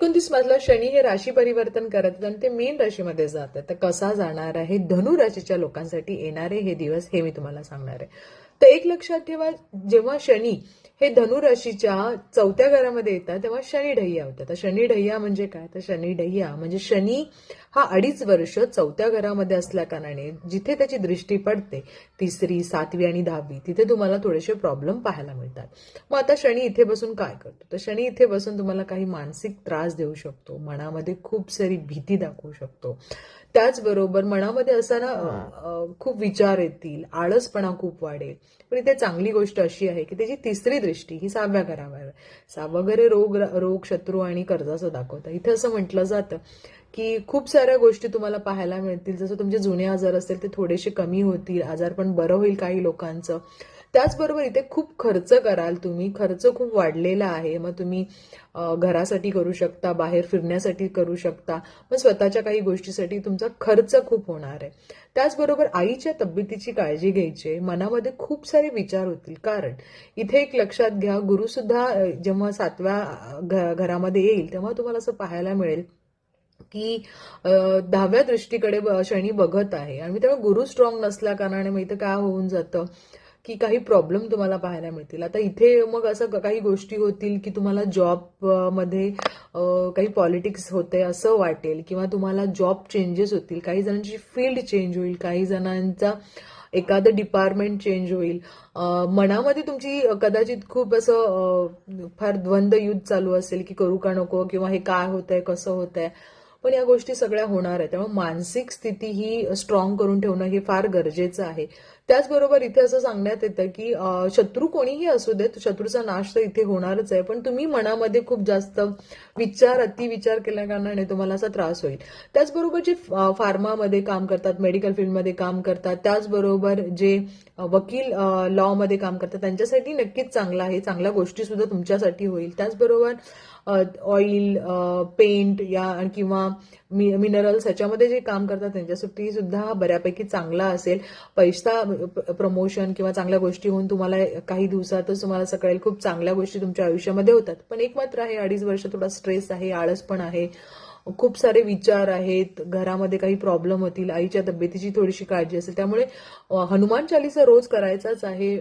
29 मधला शनी हे राशी परिवर्तन करत आणि ते मीन राशीमध्ये जात आहे. तर कसा जाणार आहे धनु राशीच्या लोकांसाठी येणारे हे दिवस हे मी तुम्हाला सांगणार आहे. तर एक लक्षात ठेवा, जेव्हा शनी हे धनु राशीच्या 4थ्या घरामध्ये येतात तेव्हा शनी ढय्या होतात. तर शनी ढय्या म्हणजे काय? तर शनी ढय्या म्हणजे शनी हा 2.5 वर्ष 4थ्या घरामध्ये असल्या कारणाने जिथे त्याची दृष्टी पडते 3री, 7वी आणि 10वी तिथे तुम्हाला थोडेसे प्रॉब्लेम पाहायला मिळतात. मग आता शनी इथे बसून काय करतो? तर शनी इथे बसून तुम्हाला काही मानसिक त्रास देऊ शकतो, मनामध्ये खूप सारी भीती दाखवू शकतो. त्याचबरोबर मनामध्ये असताना खूप विचार येतील, आळसपणा खूप वाढेल. पण इथे चांगली गोष्ट अशी आहे की त्याची 3री दृष्टी ही 6व्या घरावर आहे. 6वं घर हे रोग, शत्रू आणि कर्जाचं दाखवतं. इथे असं म्हटलं जातं की खूप साऱ्या गोष्टी तुम्हाला पाहायला मिळतील. जसं तुमचे जुने आजार असतील ते थोडेसे कमी होतील, आजार पण बरं होईल काही लोकांचं. त्याचबरोबर इथे खूप खर्च कराल तुम्ही, खर्च खूप वाढलेला आहे. मग तुम्ही घरासाठी करू शकता, बाहेर फिरण्यासाठी करू शकता, मग स्वतःच्या काही गोष्टीसाठी तुमचा खर्च खूप होणार आहे. त्याचबरोबर आईच्या तब्येतीची काळजी घ्यायची आहे. मनामध्ये खूप सारे विचार होतील, कारण इथे एक लक्षात घ्या, गुरु सुद्धा जेव्हा 7व्या घरामध्ये येईल तेव्हा तुम्हाला असं पाहायला मिळेल की 10व्या दृष्टीकडे शनी बघत आहे. आणि तेव्हा गुरु स्ट्रॉंग नसल्या कारणाने मग इथं काय होऊन जातं की काही प्रॉब्लेम तुम्हाला पाहायला मिळतील. आता इथे मग असं काही गोष्टी होतील की तुम्हाला जॉब मध्ये काही पॉलिटिक्स होते असं वाटेल, किंवा तुम्हाला जॉब चेंजेस होतील, काही जणांची फील्ड चेंज होईल, काही जणांचा एखादं डिपार्टमेंट चेंज होईल. मनामध्ये तुमची कदाचित खूप असं फार द्वंद्व युद्ध चालू असेल की करू का नको, किंवा हे काय होतंय, कसं होतंय. पण या गोष्टी सगळ्या होणार आहेत. त्यामुळे मानसिक स्थिती ही स्ट्रॉंग करून ठेवणं हे फार गरजेचं आहे. त्याचबरोबर इथे असं सांगण्यात येतं की शत्रू कोणीही असू देत, शत्रूचा नाश तर इथे होणारच आहे, पण तुम्ही मनामध्ये खूप जास्त अतिविचार केल्या कारणाने तुम्हाला असा त्रास होईल. त्याचबरोबर जे फार्मामध्ये काम करतात, मेडिकल फील्डमध्ये काम करतात, त्याचबरोबर जे वकील लॉ मध्ये काम करतात त्यांच्यासाठी नक्कीच चांगलं आहे. चांगल्या गोष्टी सुद्धा तुमच्यासाठी होईल. त्याचबरोबर ऑइल, पेंट या किंवा मिनरल्स ह्याच्यामध्ये जे काम करतात त्यांच्यासाठी सुद्धा बऱ्यापैकी चांगला असेल. पैसा, प्रमोशन किंवा चांगल्या गोष्टी होऊन तुम्हाला काही दिवसातच तुम्हाला असं कळेल खूप चांगल्या गोष्टी तुमच्या आयुष्यामध्ये होतात. पण एक मात्र आहे, 2.5 वर्ष थोडा स्ट्रेस आहे, आळस पण आहे, खूप सारे विचार आहेत, घरामध्ये काही प्रॉब्लेम होतील, आईच्या तब्येतीची थोडीशी काळजी असेल. त्यामुळे हनुमान चालीसा रोज करायचाच आहे.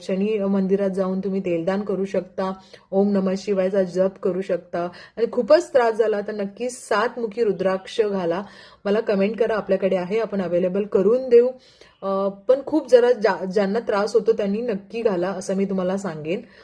शनी मंदिरात जाऊन तुम्ही तेलदान करू शकता, ओम नमः शिवायचा जप करू शकता. आणि खूपच त्रास झाला तर नक्कीच 7मुखी रुद्राक्ष घाला. मला कमेंट करा, आपल्याकडे आहे, आपण अवेलेबल करून देऊ. पण खूप जरा ज्यांना त्रास होतो त्यांनी नक्की घाला असं मी तुम्हाला सांगेन.